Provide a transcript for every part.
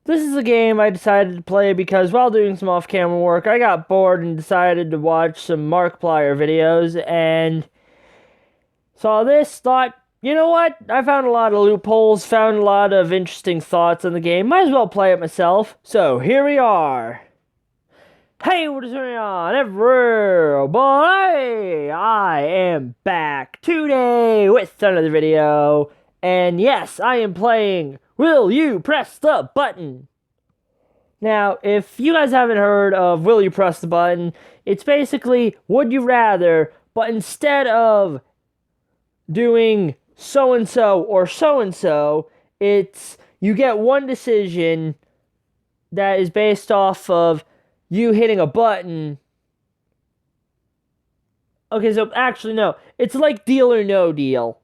This is a game I decided to play because while doing some off-camera work, I got bored and decided to watch some Markiplier videos and saw this, thought, you know what? I found a lot of loopholes, found a lot of interesting thoughts on the game. Might as well play it myself. So here we are. Hey, what is going on, everybody? I am back today with another video. And yes, I am playing Will You Press the Button? Now, if you guys haven't heard of Will You Press the Button, it's basically Would You Rather, but instead of doing so-and-so or so-and-so, it's you get one decision that is based off of you hitting a button. Okay, so actually, no. It's like Deal or No Deal.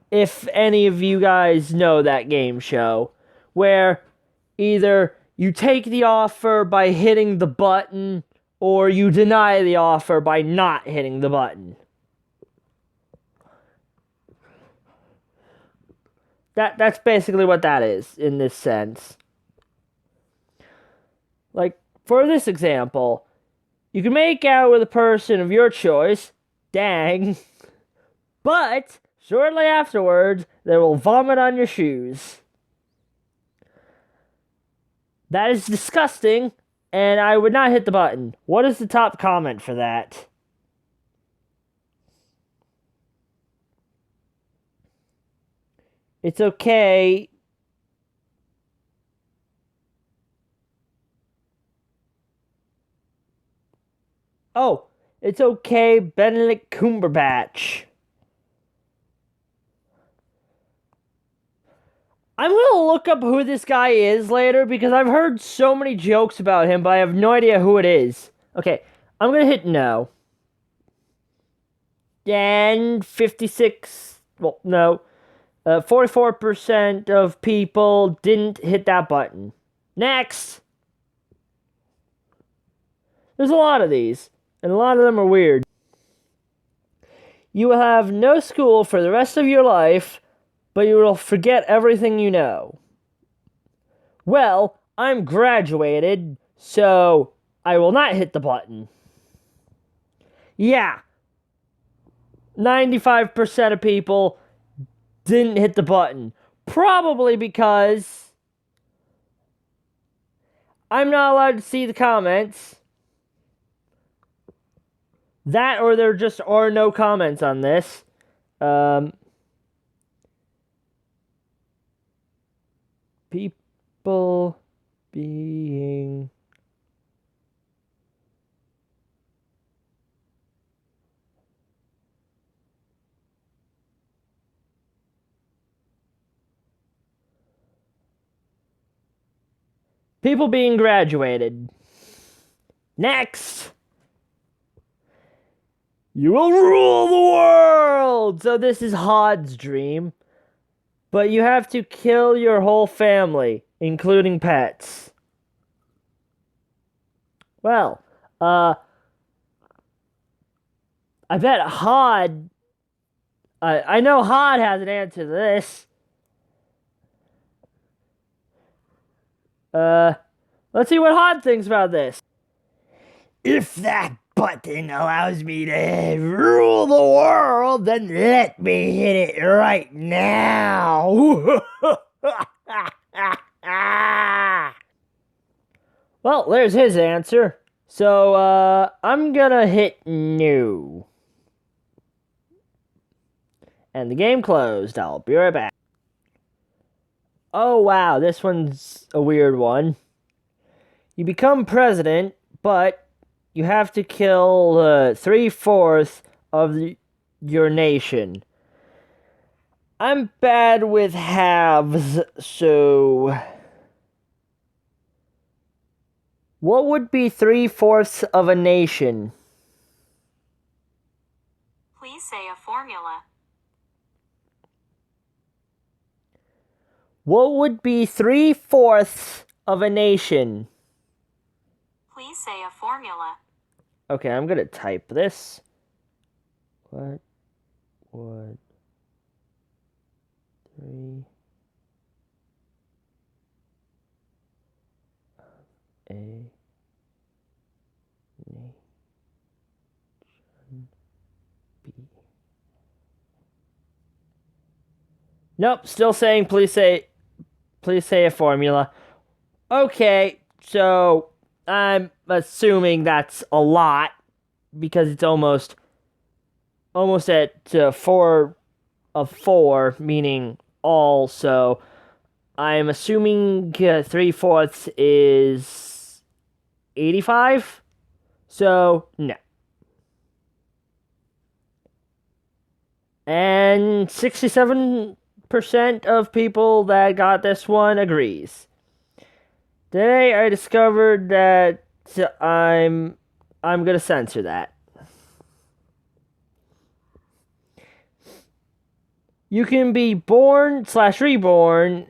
If any of you guys know that game show, where either you take the offer by hitting the button, or you deny the offer by not hitting the button. That's basically what that is, in this sense. Like, for this example, you can make out with a person of your choice, dang, but shortly afterwards, they will vomit on your shoes. That is disgusting, and I would not hit the button. What is the top comment for that? It's okay. Oh, it's okay, Benedict Cumberbatch. I'm gonna look up who this guy is later because I've heard so many jokes about him, but I have no idea who it is. Okay, I'm gonna hit no. And 56, well, no, 44% of people didn't hit that button. Next! There's a lot of these, and a lot of them are weird. You will have no school for the rest of your life, but you will forget everything you know. Well, I'm graduated, so I will not hit the button. Yeah, 95% of people didn't hit the button. Probably because I'm not allowed to see the comments. That or there just are no comments on this. People being people being graduated. Next! You will rule the world! So this is Hod's dream. But you have to kill your whole family, including pets. Well, I bet Hod... I know Hod has an answer to this. Let's see what Hod thinks about this. If that button allows me to rule the world, then let me hit it right now. Well, there's his answer. So, I'm gonna hit no. And the game closed. I'll be right back. Oh, wow, this one's a weird one. You become president, but you have to kill 3/4 of your nation. I'm bad with halves, so... What would be 3/4 of a nation? Please say a formula. What would be 3/4 of a nation? Please say a formula. Okay, I'm gonna type this. What would 3 A B. Nope, still saying please say a formula. Okay, so I'm assuming that's a lot because it's almost at 4 of 4, meaning all. So I'm assuming 3/4 is 85. So no. And 67% of people that got this one agrees. Today I discovered that I'm gonna censor that. You can be born/reborn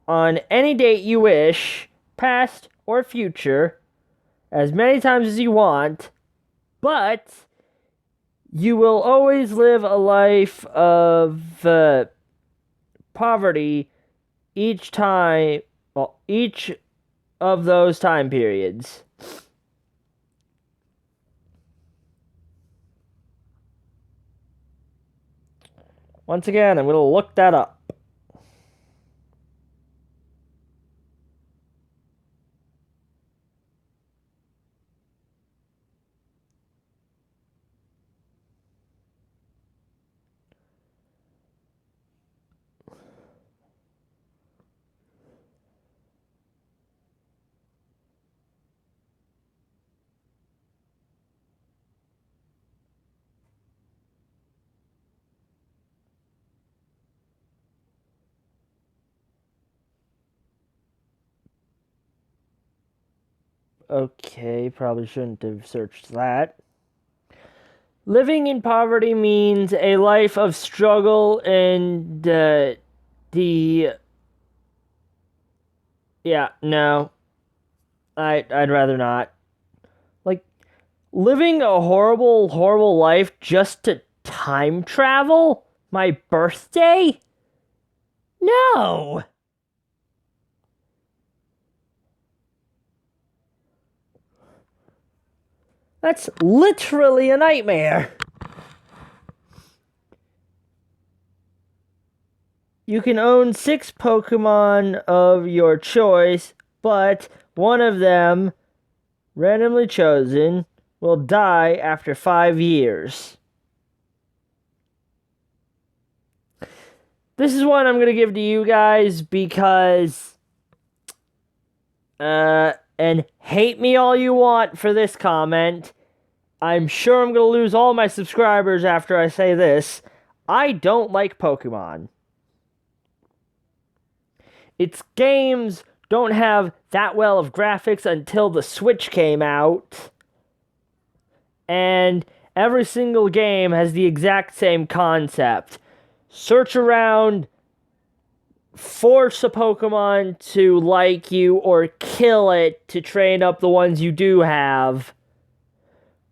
on any date you wish, past or future, as many times as you want, but you will always live a life of poverty each of those time periods. Once again, I'm going to look that up. Okay, probably shouldn't have searched that. Living in poverty means a life of struggle and yeah, no. I'd rather not. Like, living a horrible life just to time travel my birthday? No. That's literally a nightmare. You can own 6 Pokemon of your choice, but one of them, randomly chosen, will die after 5 years. This is one I'm going to give to you guys because, and hate me all you want for this comment. I'm sure I'm going to lose all my subscribers after I say this. I don't like Pokemon. Its games don't have that well of graphics until the Switch came out. And every single game has the exact same concept. Search around, force a Pokemon to like you, or kill it to train up the ones you do have.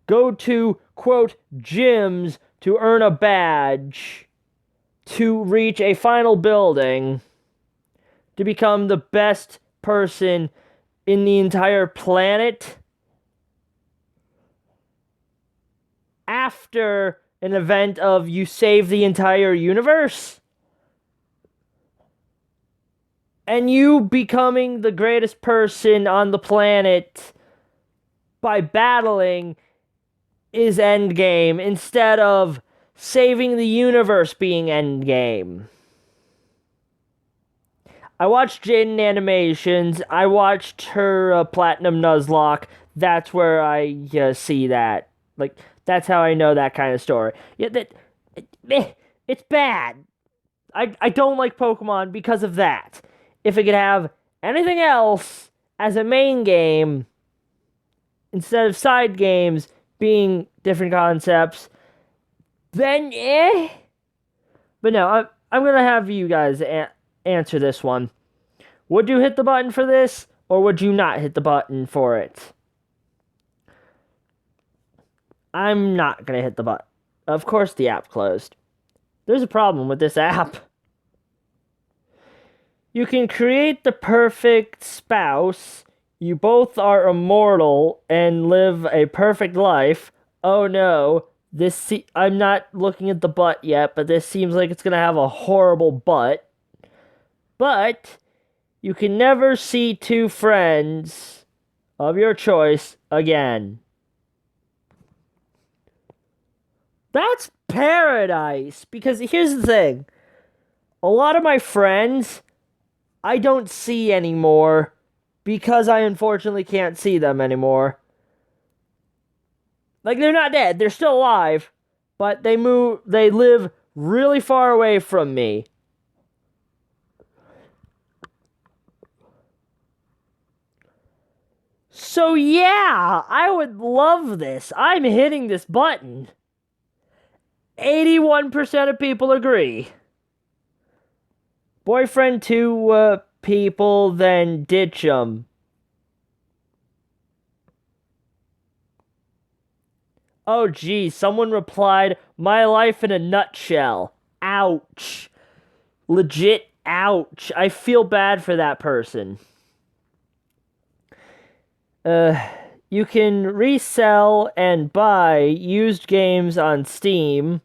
Go to, quote, gyms to earn a badge. To reach a final building. To become the best person in the entire planet. After an event of you save the entire universe. And you becoming the greatest person on the planet by battling is endgame instead of saving the universe being endgame. I watched Jaden animations. I watched her Platinum Nuzlocke. That's where I see that. Like, that's how I know that kind of story. Yeah, it's bad. I don't like Pokemon because of that. If it could have anything else as a main game, instead of side games being different concepts, then But no, I'm going to have you guys answer this one. Would you hit the button for this, or would you not hit the button for it? I'm not going to hit the button. Of course the app closed. There's a problem with this app. You can create the perfect spouse You both are immortal and live a perfect life. Oh no, I'm not looking at the butt yet, but this seems like it's gonna have a horrible butt. But you can never see two friends of your choice again. That's paradise. Because here's the thing. A lot of my friends I don't see anymore because I unfortunately can't see them anymore. Like, they're not dead, they're still alive, but they live really far away from me. So yeah, I would love this. I'm hitting this button. 81% of people agree. Boyfriend to people, then ditch them. Oh geez, someone replied, "My life in a nutshell." Ouch. Legit ouch. I feel bad for that person. You can resell and buy used games on Steam,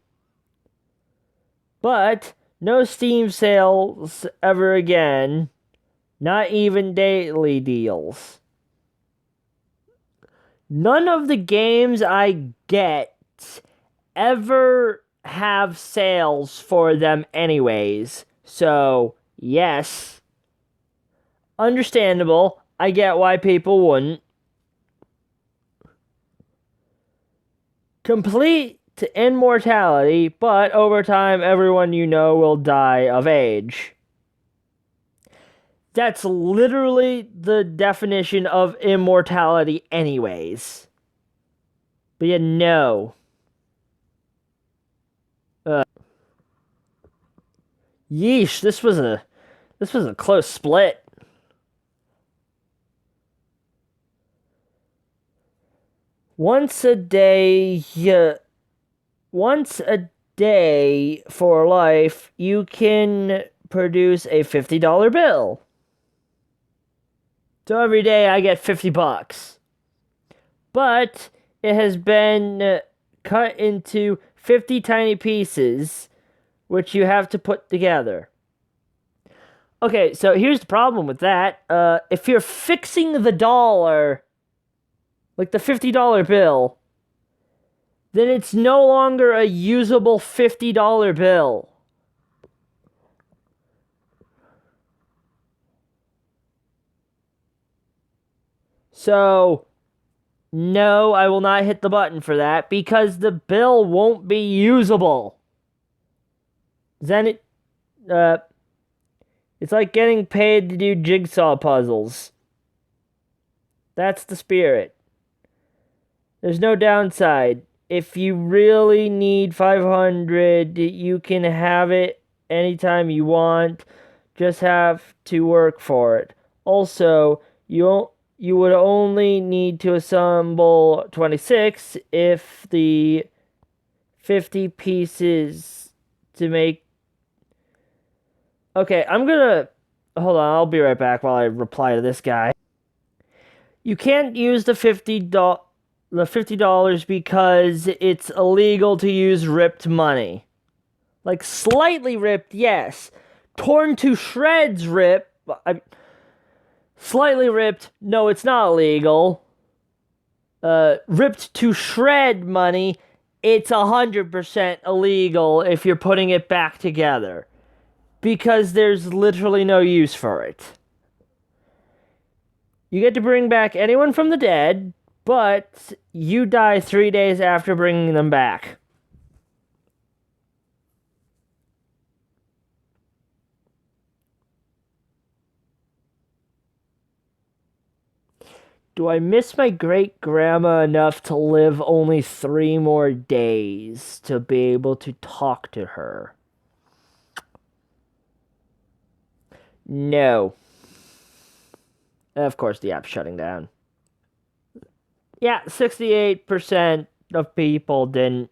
but no Steam sales ever again. Not even daily deals. None of the games I get ever have sales for them anyways. So, yes. Understandable. I get why people wouldn't. Complete immortality, but over time everyone you know will die of age. That's literally the definition of immortality anyways. But yeah, no. Yeesh, this was a close split. Once a day, once a day for life, you can produce a $50 bill. So every day I get $50. But it has been cut into 50 tiny pieces, which you have to put together. Okay, so here's the problem with that. If you're fixing the dollar, like the $50 bill, then it's no longer a usable $50 bill. So, no, I will not hit the button for that because the bill won't be usable. Then it's like getting paid to do jigsaw puzzles. That's the spirit. There's no downside. If you really need 500, you can have it anytime you want. Just have to work for it. Also, you would only need to assemble 26 if the 50 pieces to make. Okay, I'm gonna hold on. I'll be right back while I reply to this guy. You can't use the $50 because it's illegal to use ripped money. Like, slightly ripped, yes. Torn to shreds slightly ripped, no, it's not illegal. Ripped to shred money, it's 100% illegal if you're putting it back together. Because there's literally no use for it. You get to bring back anyone from the dead, but you die 3 days after bringing them back. Do I miss my great-grandma enough to live only 3 more days to be able to talk to her? No. Of course, the app's shutting down. Yeah, 68% of people didn't.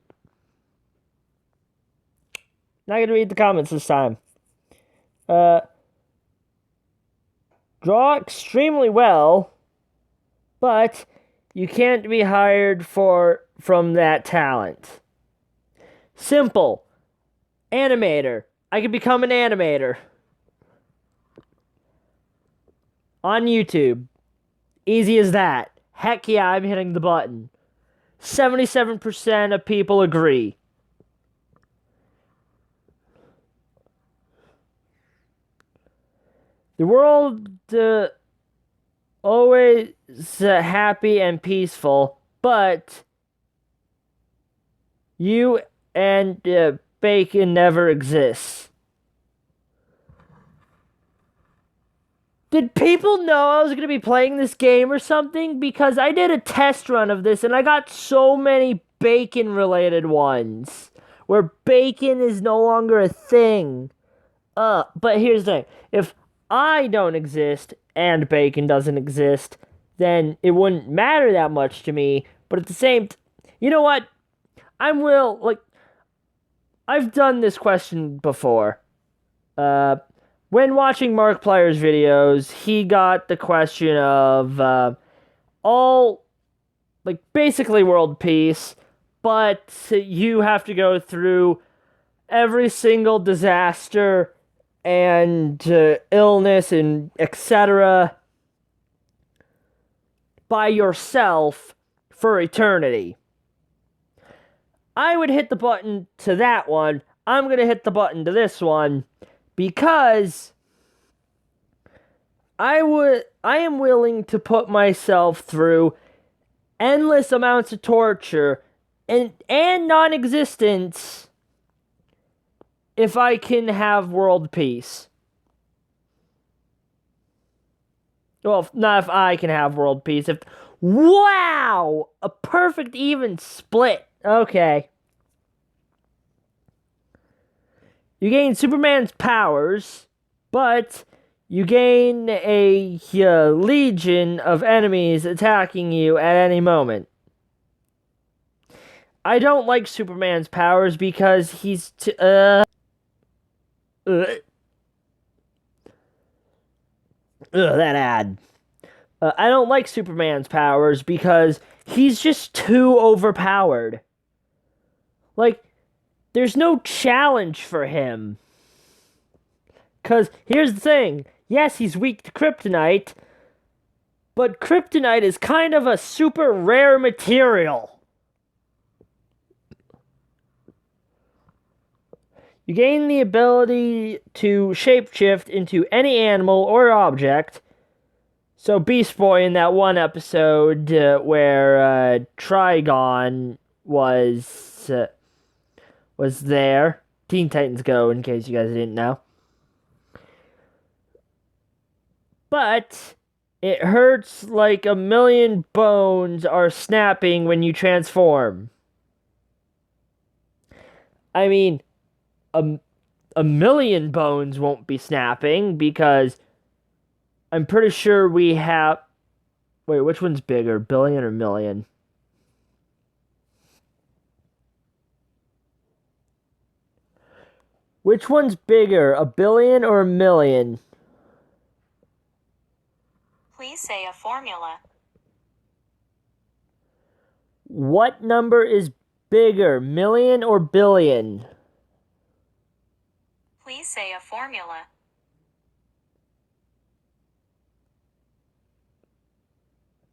Not gonna read the comments this time. Draw extremely well. but you can't be hired from that talent. Simple. Animator. I could become an animator. On YouTube. Easy as that. Heck yeah, I'm hitting the button. 77% of people agree. The world always happy and peaceful, but you and bacon never exists. Did people know I was going to be playing this game or something? Because I did a test run of this and I got so many bacon-related ones. Where bacon is no longer a thing. But here's the thing. If I don't exist and bacon doesn't exist, then it wouldn't matter that much to me. But at the same you know what? I've done this question before. When watching Markiplier's videos, he got the question of basically world peace, but you have to go through every single disaster and illness and etc. by yourself for eternity. I would hit the button to that one. I'm going to hit the button to this one. Because I am willing to put myself through endless amounts of torture and non-existence if I can have world peace. Well, not if I can have world peace. Wow! A perfect even split. Okay. You gain Superman's powers, but you gain a legion of enemies attacking you at any moment. I don't like Superman's powers because he's that ad. I don't like Superman's powers because he's just too overpowered. Like, there's no challenge for him. Because here's the thing. Yes, he's weak to Kryptonite. But Kryptonite is kind of a super rare material. You gain the ability to shapeshift into any animal or object. So Beast Boy in that one episode where Trigon was there. Teen Titans Go, in case you guys didn't know. But it hurts like a million bones are snapping when you transform. I mean, a million bones won't be snapping because I'm pretty sure we have... Wait, which one's bigger, billion or million? Which one's bigger, a billion or a million? Please say a formula. What number is bigger, million or billion? Please say a formula.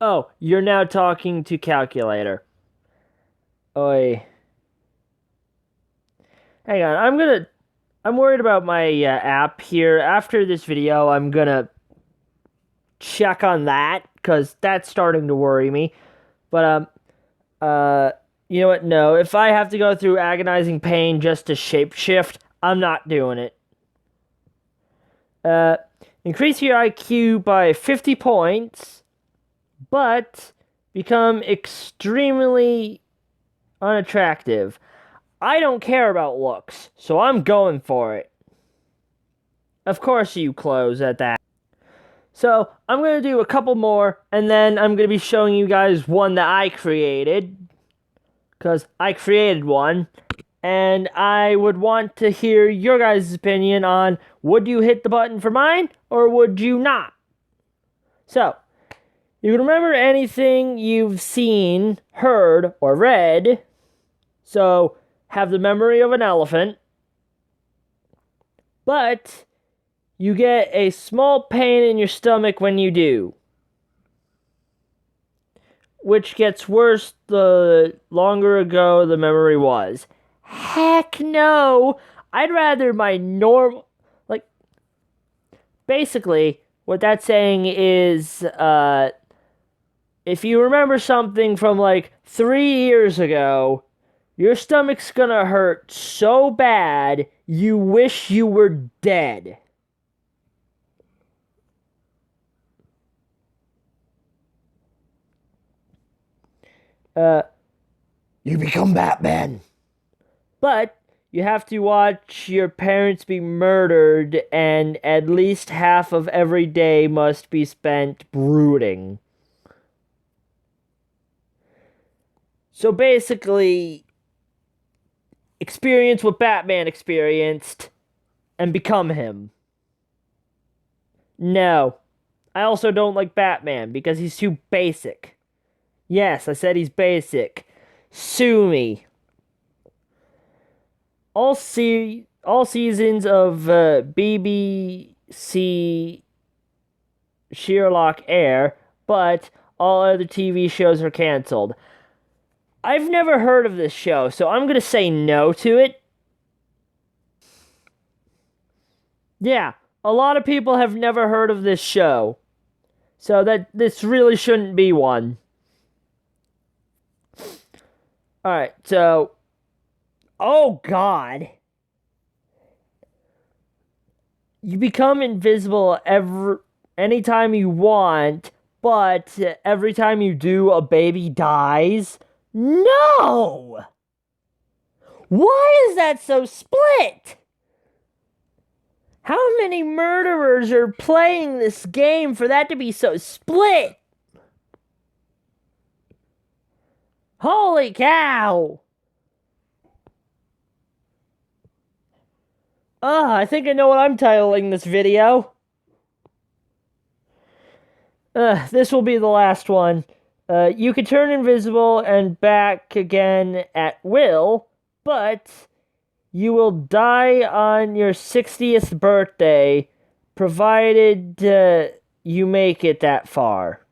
Oh, you're now talking to calculator. Oi. Hang on, I'm worried about my app here. After this video, I'm gonna check on that, because that's starting to worry me. But, you know what? No, if I have to go through agonizing pain just to shapeshift, I'm not doing it. Increase your IQ by 50 points, but become extremely unattractive. I don't care about looks, so I'm going for it. Of course you close at that. So, I'm going to do a couple more, and then I'm going to be showing you guys one that I created. Because I created one, and I would want to hear your guys' opinion on, would you hit the button for mine, or would you not? So, You can remember anything you've seen, heard, or read. So, have the memory of an elephant. But you get a small pain in your stomach when you do, which gets worse the longer ago the memory was. Heck no! I'd rather my normal... Like, basically, what that's saying is, if you remember something from, 3 years ago, your stomach's gonna hurt so bad, you wish you were dead. You become Batman. But you have to watch your parents be murdered, and at least half of every day must be spent brooding. So basically, experience what Batman experienced and become him. No. I also don't like Batman because he's too basic. Yes, I said he's basic. Sue me. All seasons of BBC Sherlock air, but all other TV shows are canceled. I've never heard of this show, so I'm gonna say no to it. Yeah, a lot of people have never heard of this show, so that this really shouldn't be one. Alright, so... Oh, God. You become invisible anytime you want, but every time you do, a baby dies? No! Why is that so split? How many murderers are playing this game for that to be so split? Holy cow! I think I know what I'm titling this video. This will be the last one. You can turn invisible and back again at will, but you will die on your 60th birthday, provided you make it that far.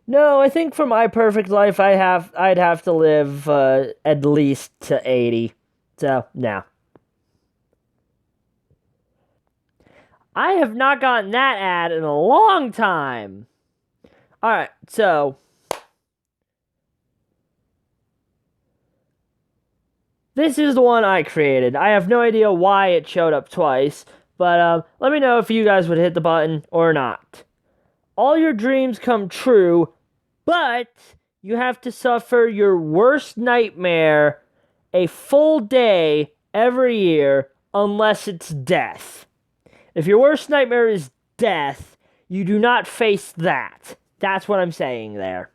No, I think for my perfect life, I'd have to live at least to 80. So, no. I have not gotten that ad in a long time. Alright, so... This is the one I created. I have no idea why it showed up twice, but let me know if you guys would hit the button or not. All your dreams come true, but you have to suffer your worst nightmare a full day every year unless it's death. If your worst nightmare is death, you do not face that. That's what I'm saying there.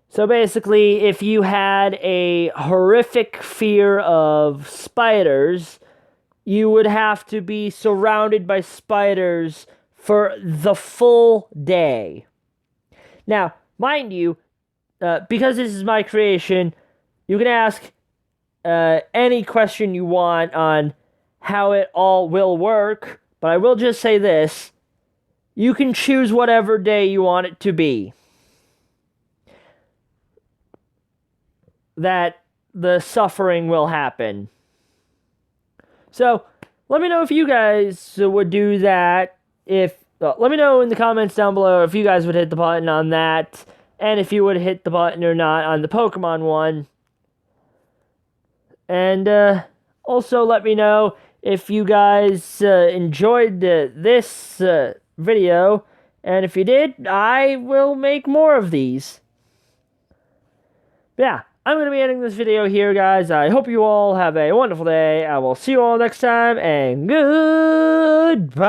So basically, if you had a horrific fear of spiders, you would have to be surrounded by spiders for the full day. Now, mind you, because this is my creation, you can ask any question you want on how it all will work, but I will just say this. You can choose whatever day you want it to be. That the suffering will happen. So, let me know if you guys would do that. Let me know in the comments down below if you guys would hit the button on that, and if you would hit the button or not on the Pokemon one. And also let me know if you guys enjoyed this video, and if you did, I will make more of these. Yeah. I'm going to be ending this video here, guys. I hope you all have a wonderful day. I will see you all next time, and goodbye.